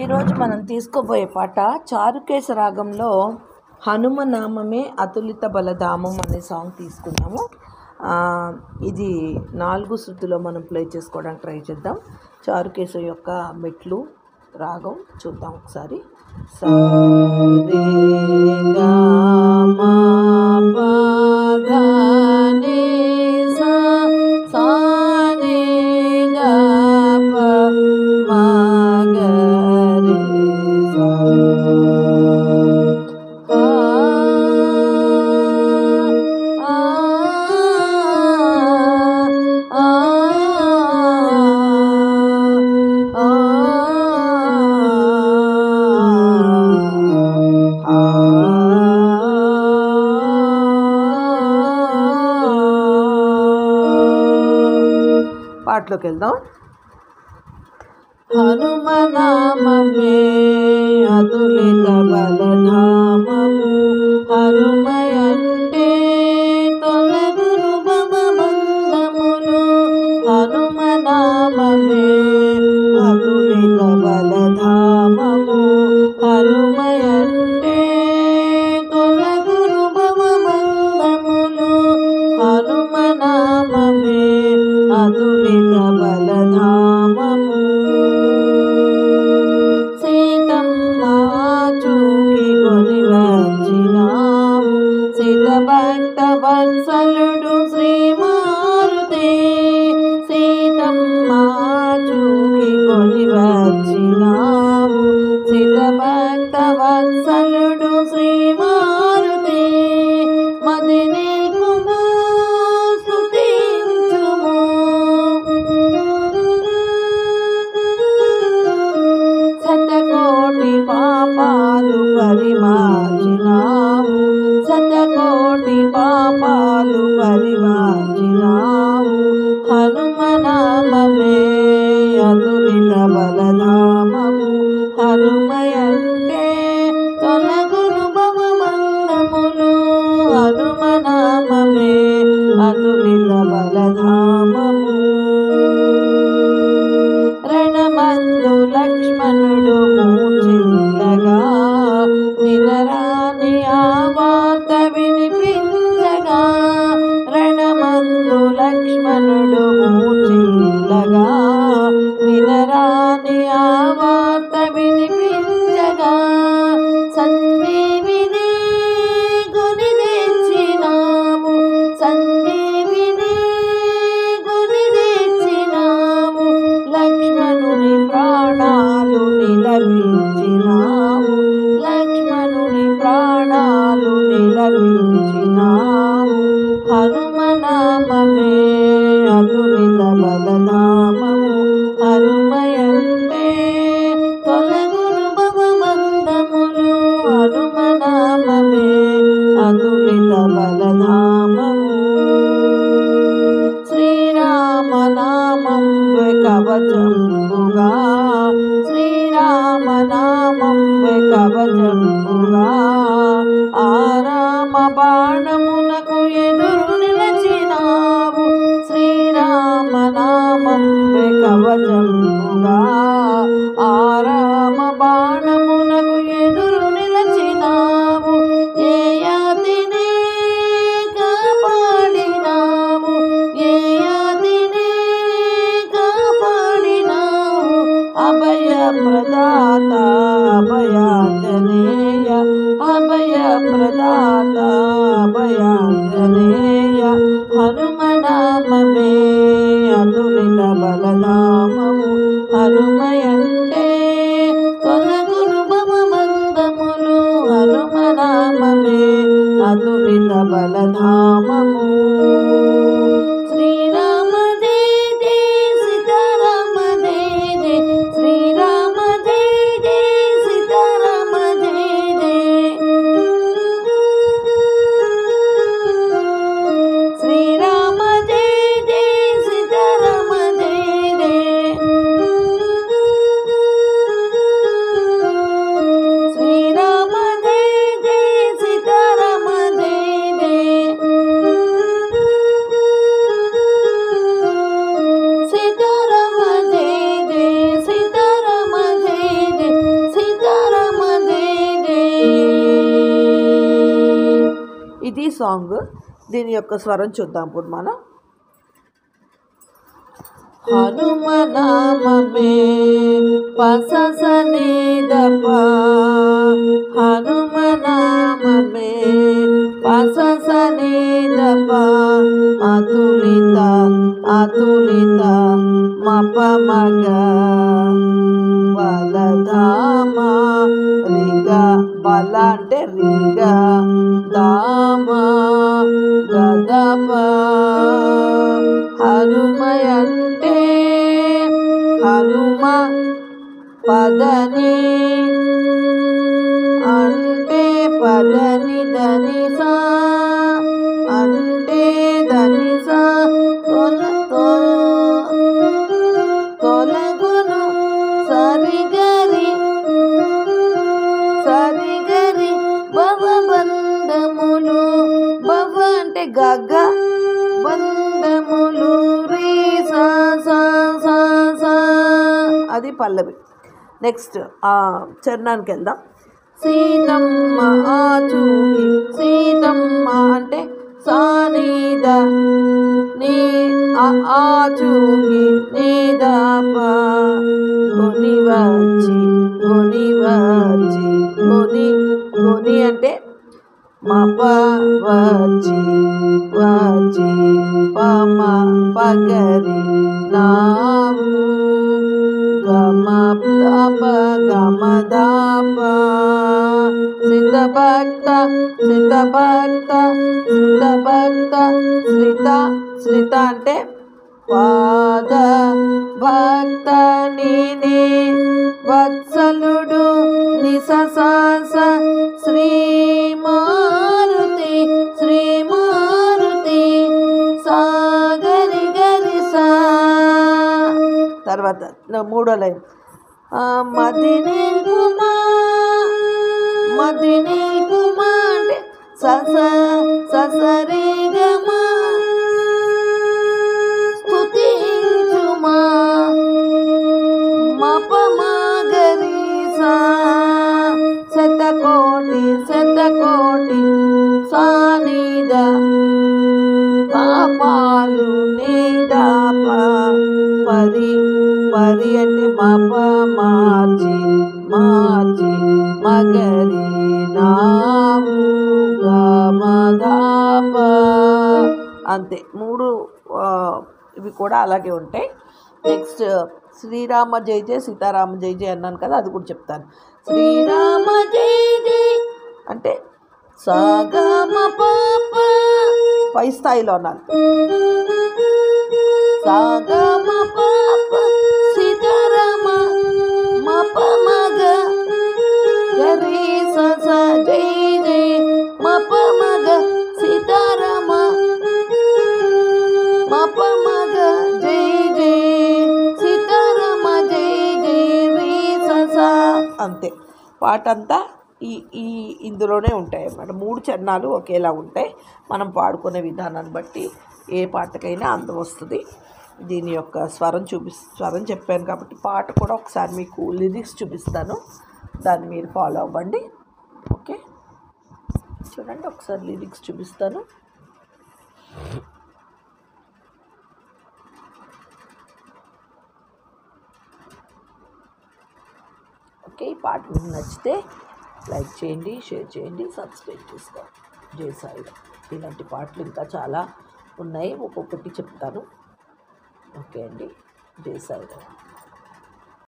ఈరోజు మనం తీసుకోబోయే పాట చారుకేశ రాగంలో హనుమనామమే అతులిత బలధామం అనే సాంగ్ తీసుకున్నాము. ఇది 4 శృతిలో మనం ప్లే చేసుకోవడానికి ట్రై చేద్దాం. చారుకేశ యొక్క మెట్లు రాగం చూద్దాం ఒకసారి. సా రే గా మా పా ధా ని సా సా ని గా ప మా గ రి సా పాటలోకి వెళ్దాం. హనుమనామమే అతులిత బలధామము, హనుమయంటే తొలగును భవబంధములు. హనుమనామమే అతులిత బలధామము, హనుమయంటే తొలగును భవబంధములు. హనుమనామమే అతులిత బలధామము. సీతమ్మ చూకి కొని వచ్చినావు, సీత భక్త వత్సలుడు శ్రీ మారుతే. సీతమ్మ చూకి కొని వచ్చినావు, సీత భక్త వత్సలుడు శ్రీ మారుతే. మదిని పాపాలు పరిమార్చినావు, శతకోటి పాపాలు పరిమార్చినావు. హనుమనామమే అతులిత బలధామము, హనుమయంటే తొలగును భవబంధములు. హనుమనామమే అతులిత బలధామము. రణమందు లక్ష్మణుడు మూర్ఛిల్లగా, వినరాని ఆ వార్త వినిపించగా. రణమందు లక్ష్మణుడు మూర్ఛిల్లగా, వినరాని ఆ వార్త వినిపించగా. సంజీవిని కొని తెచ్చినావు, సంజీవిని కొని తెచ్చినావు. లక్ష్మణుని ప్రాణాలు నిలపించినావు, లక్ష్మణుని ప్రాణాలు నిలపించినావు. హనుమనామమే అతులిత బలధామము, హనుమయంటే తొలగును భవబంధములు. హనుమనామమే అతులిత బలధామము. శ్రీరామనామం కవచంబుగా, శ్రీరామనామం కవచంబుగా. ఆ రామ బాణమునకు ఎదురు నిలచినావు, శ్రీరామనామం కవచంబుగా. ఆ రామ బాణమునకు ఎదురు నిలచినావు. ఏ యాతిని కాపాడినావు, ఏ యాతిని కాపాడినావు. అభయ ప్రదాత అభయాంజనేయ, అభయ ప్రదాత అభయాంజనేయ. హనుమనామమే అతులిత బలధామము, హనుమయంటే తొలగును భవబంధములు. హనుమనామమే అతులిత బలధామము. శ్రీరామ జయ జయ సీతారామ జయ జయ, శ్రీరామ జయ జయ సీతారామ జయ జయ. సాంగ్. దీని యొక్క స్వరం చూద్దాం ఇప్పుడు మనం. హనుమనామమే పససనిదప, హనుమనామమే పససనిదప, అతులిత అతులిత మపమగ బలధామ రిగ, బల అంటే రిగ, దామ గదప. హనుమయంటే హనుమ పదని అంటే పదని ధనిసా అంటే ధనిసా తొలగును సరిగరి సరిగరి భవబంధములు, భవ అంటే గగ, బంధములు రీ సా సా సా సా, అది పల్లవి. నెక్స్ట్ చరణానికి వెళ్దాం. సీతమ్మ ఆచూకి, సీతమ్మ అంటే సానీద నీ ఆచూకి నీదాప, కొనివచ్చి కొనివచ్చి కొని, కొని అంటే మప వచ్చి వచ్చి పమ పగరి నావు గమ దాప గమ దాప. సిద్ధభక్త సిద్ధభక్త సిద్ధభక్త శ్రిత, శ్రిత అంటే పాద భక్త నీని వత్సలుడు నిససాస శ్రీ మారుతి శ్రీ మారుతి సాగరి గరి సా. తర్వాత మూడో లైన్. మదిని కుమా మదిని కుమా అంటే సస ససరి గమా స్తుతించుమా మపమాగరి సా. శతకోటి శతకోటి సానిద పాపాలు నీదాప, పరి పరి అంటే మప మార్చి మార్చి మగరి నాము గమదాప. అంతే, మూడు ఇవి కూడా అలాగే ఉంటాయి. నెక్స్ట్ శ్రీరామ జై జయ సీతారామ జై జయ అన్నాను కదా, అది కూడా చెప్తాను. శ్రీరామ జై జయ అంటే సగమ పాప, పై స్థాయిలో అన్నాను. సగమ పాప సీతారామ మప మగ గరి స జై జయ మప మగ సీతారామ మప మగ జై జయ సీతారామ జై జయ రీ స. అంతే, పాటంతా ఈ ఇందులోనే ఉంటాయి అన్నమాట. మూడు చరణాలు ఒకేలా ఉంటాయి. మనం పాడుకునే విధానాన్ని బట్టి ఏ పాటకైనా అందం వస్తుంది. దీని యొక్క స్వరం చెప్పాను కాబట్టి పాట కూడా ఒకసారి మీకు లిరిక్స్ చూపిస్తాను, దాన్ని మీరు ఫాలో అవ్వండి. ఓకే, చూడండి ఒకసారి లిరిక్స్ చూపిస్తాను. ఓకే, ఈ పాట మీకు నచ్చితే లైక్ చేయండి, షేర్ చేయండి, సబ్స్క్రైబ్ చేసుకోండి. జై సాయిరామ్. ఇలాంటి పాటలు ఇంకా చాలా ఉన్నాయి, ఒక్కొక్కటి చెప్తాను. ఓకే అండి, జై సాయిరామ్.